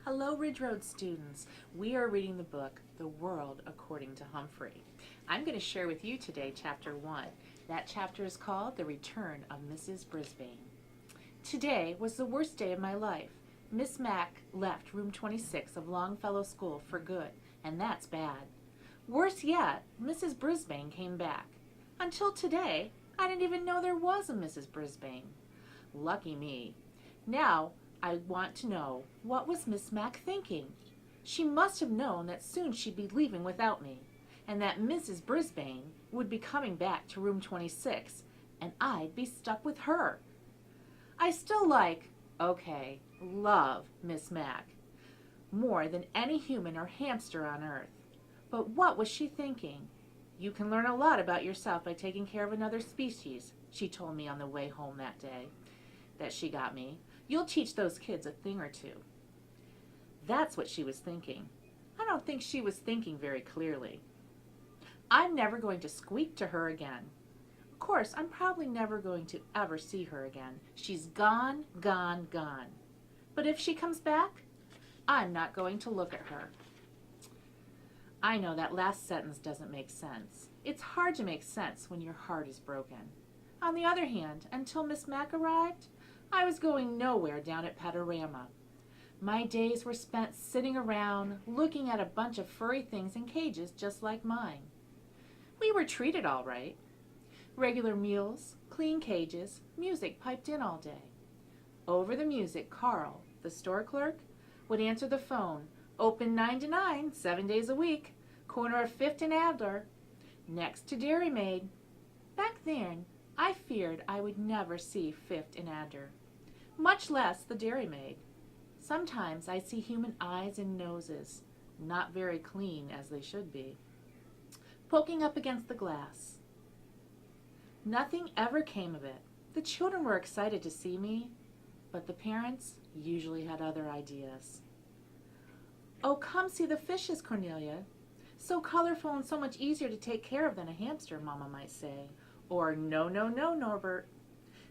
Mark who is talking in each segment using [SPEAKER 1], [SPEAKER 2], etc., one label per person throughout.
[SPEAKER 1] Hello, Ridge Road students. We are reading the book, The World According to Humphrey. I'm going to share with you today Chapter 1. That chapter is called The Return of Mrs. Brisbane. Today was the worst day of my life. Miss Mack left room 26 of Longfellow School for good, and that's bad. Worse yet, Mrs. Brisbane came back. Until today, I didn't even know there was a Mrs. Brisbane. Lucky me. Now, I want to know, what was Miss Mack thinking? She must have known that soon she'd be leaving without me, and that Mrs. Brisbane would be coming back to room 26, and I'd be stuck with her. I still love Miss Mack more than any human or hamster on earth. But what was she thinking? You can learn a lot about yourself by taking care of another species, she told me on the way home that day that she got me. You'll teach those kids a thing or two. That's what she was thinking. I don't think she was thinking very clearly. I'm never going to squeak to her again. Of course, I'm probably never going to ever see her again. She's gone, gone, gone. But if she comes back, I'm not going to look at her. I know that last sentence doesn't make sense. It's hard to make sense when your heart is broken. On the other hand, until Miss Mack arrived, I was going nowhere down at Panorama. My days were spent sitting around, looking at a bunch of furry things in cages just like mine. We were treated all right. Regular meals, clean cages, music piped in all day. Over the music, Carl, the store clerk, would answer the phone, open 9 to 9, 7 days a week, corner of 5th and Adler, next to Dairy Maid. Back then, I feared I would never see 5th and Adler, much less the Dairy Maid. Sometimes I see human eyes and noses, not very clean as they should be, poking up against the glass. Nothing ever came of it. The children were excited to see me, but the parents usually had other ideas. Oh, come see the fishes, Cornelia. So colorful and so much easier to take care of than a hamster, Mama might say. Or, no, no, no, Norbert.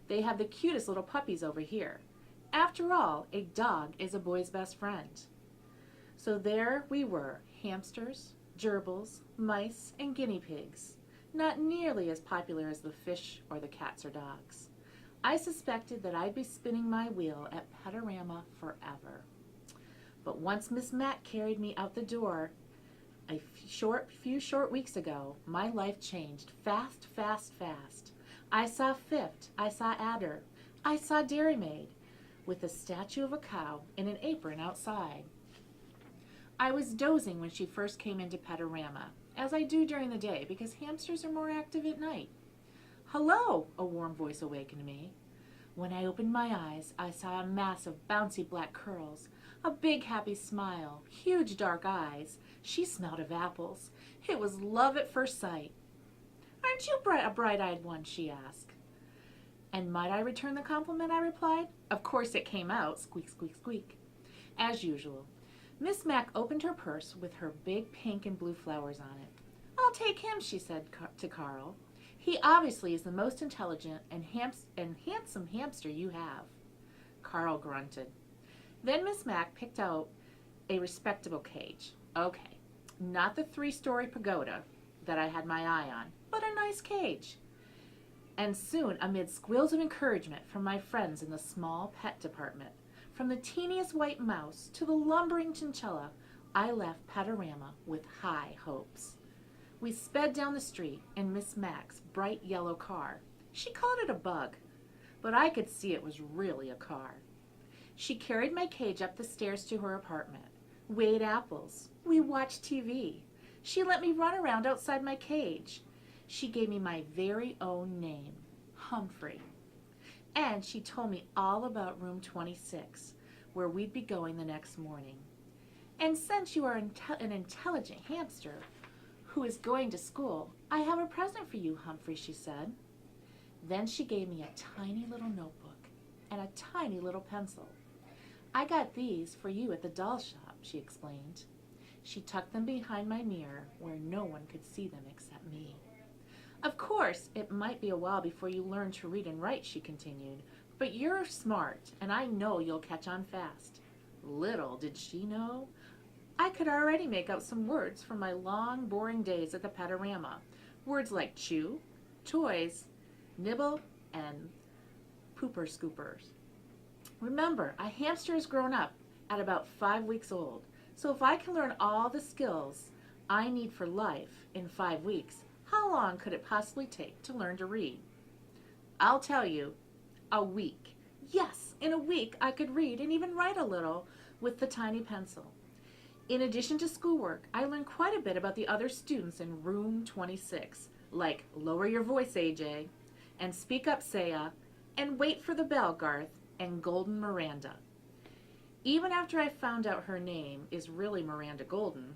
[SPEAKER 1] They have the cutest little puppies over here. After all, a dog is a boy's best friend. So there we were, hamsters, gerbils, mice, and guinea pigs, not nearly as popular as the fish or the cats or dogs. I suspected that I'd be spinning my wheel at Panorama forever. But once Miss Mack carried me out the door a few short weeks ago, my life changed fast, fast, fast. I saw 5th, I saw Adder, I saw Dairy Maid, with a statue of a cow in an apron outside. I was dozing when she first came into Panorama, as I do during the day because hamsters are more active at night. Hello, a warm voice awakened me. When I opened my eyes, I saw a mass of bouncy black curls, a big happy smile, huge dark eyes. She smelled of apples. It was love at first sight. Aren't you a bright-eyed one? She asked. And might I return the compliment? I replied. Of course it came out, squeak, squeak, squeak. As usual, Miss Mack opened her purse with her big pink and blue flowers on it. I'll take him, she said to Carl. He obviously is the most intelligent and handsome hamster you have. Carl grunted. Then Miss Mack picked out a respectable cage. Okay, not the 3-story pagoda that I had my eye on, but a nice cage. And soon, amid squeals of encouragement from my friends in the small pet department, from the teeniest white mouse to the lumbering chinchilla, I left Panorama with high hopes. We sped down the street in Miss Mack's bright yellow car. She called it a bug, but I could see it was really a car. She carried my cage up the stairs to her apartment. We ate apples. We watched TV. She let me run around outside my cage. She gave me my very own name, Humphrey. And she told me all about room 26, where we'd be going the next morning. And since you are an intelligent hamster who is going to school, I have a present for you, Humphrey, she said. Then she gave me a tiny little notebook and a tiny little pencil. I got these for you at the doll shop, she explained. She tucked them behind my mirror where no one could see them except me. Of course, it might be a while before you learn to read and write, she continued, but you're smart, and I know you'll catch on fast. Little did she know, I could already make out some words from my long, boring days at the Petorama. Words like chew, toys, nibble, and pooper scoopers. Remember, a hamster is grown up at about 5 weeks old. So if I can learn all the skills I need for life in 5 weeks, how long could it possibly take to learn to read? I'll tell you, a week. Yes, in a week I could read and even write a little with the tiny pencil. In addition to schoolwork, I learned quite a bit about the other students in room 26, like lower your voice, AJ, and speak up, Saya, and wait for the bell, Garth, and Golden Miranda. Even after I found out her name is really Miranda Golden,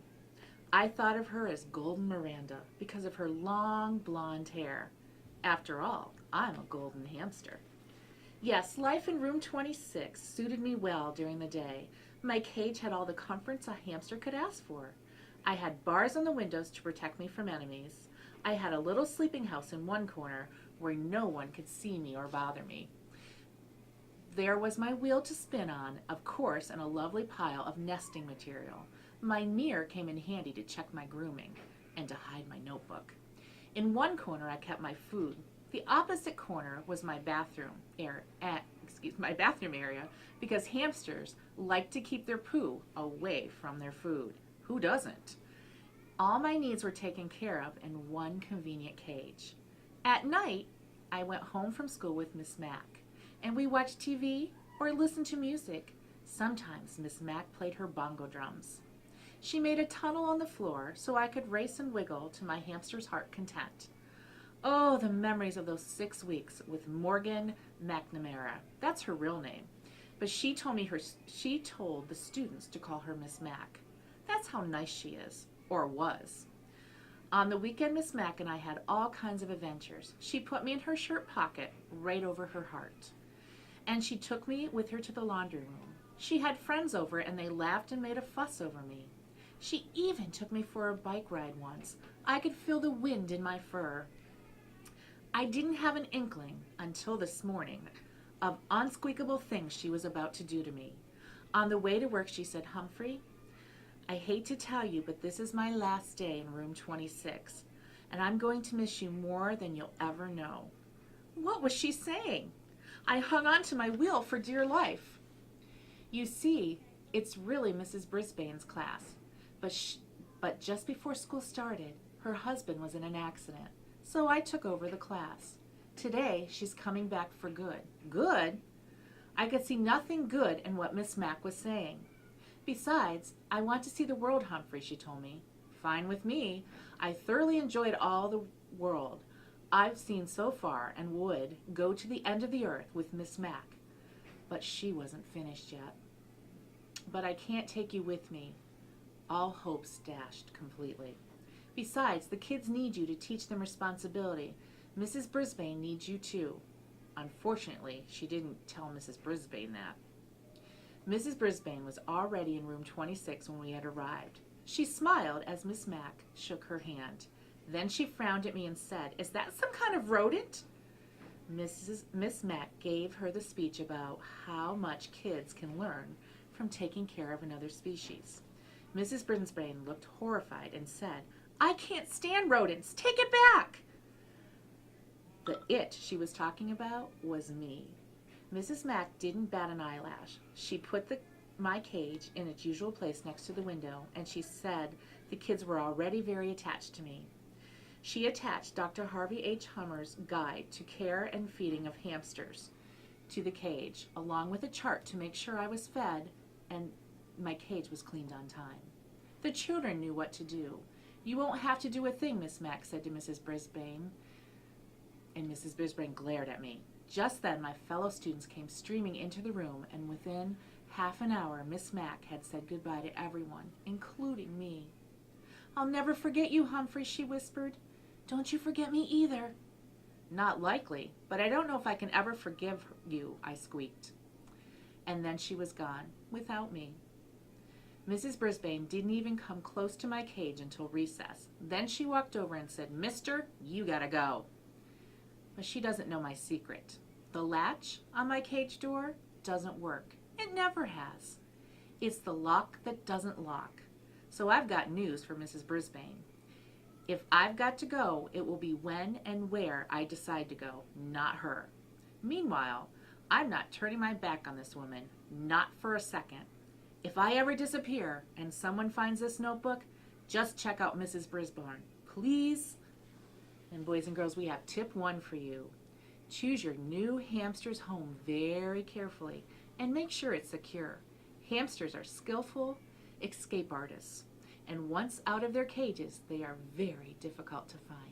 [SPEAKER 1] I thought of her as Golden Miranda because of her long blonde hair. After all, I'm a golden hamster. Yes, life in room 26 suited me well during the day. My cage had all the comforts a hamster could ask for. I had bars on the windows to protect me from enemies. I had a little sleeping house in one corner where no one could see me or bother me. There was my wheel to spin on, of course, and a lovely pile of nesting material. My mirror came in handy to check my grooming and to hide my notebook. In one corner I kept my food. The opposite corner was my bathroom area because hamsters like to keep their poo away from their food. Who doesn't? All my needs were taken care of in one convenient cage. At night, I went home from school with Miss Mack, and we watched TV or listened to music. Sometimes Miss Mack played her bongo drums. She made a tunnel on the floor so I could race and wiggle to my hamster's heart content. Oh, the memories of those 6 weeks with Morgan McNamara. That's her real name. But she told the students to call her Miss Mack. That's how nice she is, or was. On the weekend, Miss Mack and I had all kinds of adventures. She put me in her shirt pocket, right over her heart. And she took me with her to the laundry room. She had friends over and they laughed and made a fuss over me. She even took me for a bike ride once. I could feel the wind in my fur. I didn't have an inkling until this morning of unsqueakable things she was about to do to me. On the way to work, she said, "Humphrey, I hate to tell you, but this is my last day in room 26, and I'm going to miss you more than you'll ever know." What was she saying? I hung on to my wheel for dear life. You see, it's really Mrs. Brisbane's class, but just before school started, her husband was in an accident, so I took over the class. Today, she's coming back for good. Good? I could see nothing good in what Miss Mack was saying. Besides, I want to see the world, Humphrey, she told me. Fine with me. I thoroughly enjoyed all the world I've seen so far and would go to the end of the earth with Miss Mack. But she wasn't finished yet. But I can't take you with me. All hope's dashed completely. Besides, the kids need you to teach them responsibility. Mrs. Brisbane needs you too. Unfortunately, she didn't tell Mrs. Brisbane that. Mrs. Brisbane was already in room 26 when we had arrived. She smiled as Miss Mack shook her hand. Then she frowned at me and said, "Is that some kind of rodent?" Miss Mack gave her the speech about how much kids can learn from taking care of another species. Mrs. Brisbane looked horrified and said, "I can't stand rodents. Take it back." The it she was talking about was me. Mrs. Mack didn't bat an eyelash. She put my cage in its usual place next to the window, and she said the kids were already very attached to me. She attached Dr. Harvey H. Hummer's Guide to Care and Feeding of Hamsters to the cage, along with a chart to make sure I was fed and my cage was cleaned on time. The children knew what to do. "You won't have to do a thing," Miss Mack said to Mrs. Brisbane, and Mrs. Brisbane glared at me. Just then my fellow students came streaming into the room, and within half an hour Miss Mack had said goodbye to everyone, including me. "I'll never forget you, Humphrey," she whispered. "Don't you forget me either." "Not likely, but I don't know if I can ever forgive you," I squeaked. And then she was gone, without me. Mrs. Brisbane didn't even come close to my cage until recess. Then she walked over and said, "Mister, you gotta go." But she doesn't know my secret. The latch on my cage door doesn't work. It never has. It's the lock that doesn't lock. So I've got news for Mrs. Brisbane. If I've got to go, it will be when and where I decide to go, not her. Meanwhile, I'm not turning my back on this woman, not for a second. If I ever disappear and someone finds this notebook, just check out Mrs. Brisbane, please. And boys and girls, we have tip 1 for you. Choose your new hamster's home very carefully and make sure it's secure. Hamsters are skillful escape artists, and once out of their cages, they are very difficult to find.